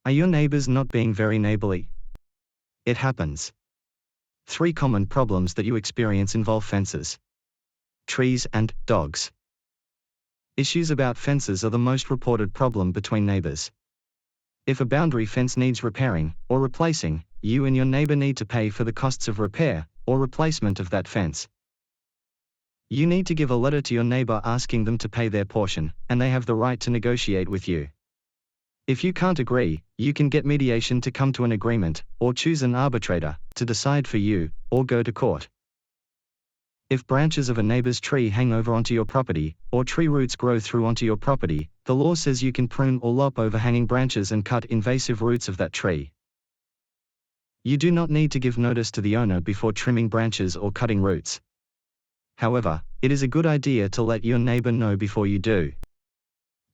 Are your neighbors not being very neighborly? It happens. 3 common problems that you experience involve fences, trees, and dogs. Issues about fences are the most reported problem between neighbors. If a boundary fence needs repairing or replacing, you and your neighbor need to pay for the costs of repair or replacement of that fence. You need to give a letter to your neighbor asking them to pay their portion, and they have the right to negotiate with you. If you can't agree, you can get mediation to come to an agreement, or choose an arbitrator to decide for you, or go to court. If branches of a neighbor's tree hang over onto your property, or tree roots grow through onto your property, the law says you can prune or lop overhanging branches and cut invasive roots of that tree. You do not need to give notice to the owner before trimming branches or cutting roots. However, it is a good idea to let your neighbor know before you do.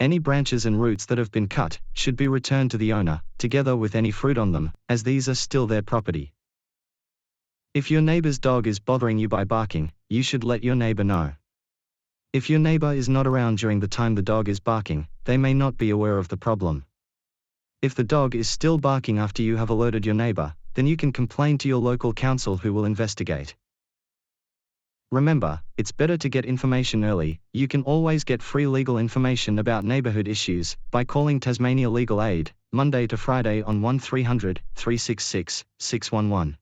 Any branches and roots that have been cut should be returned to the owner, together with any fruit on them, as these are still their property. If your neighbor's dog is bothering you by barking, you should let your neighbor know. If your neighbor is not around during the time the dog is barking, they may not be aware of the problem. If the dog is still barking after you have alerted your neighbor, then you can complain to your local council, who will investigate. Remember, it's better to get information early. You can always get free legal information about neighborhood issues by calling Tasmania Legal Aid, Monday to Friday on 1300 366 611.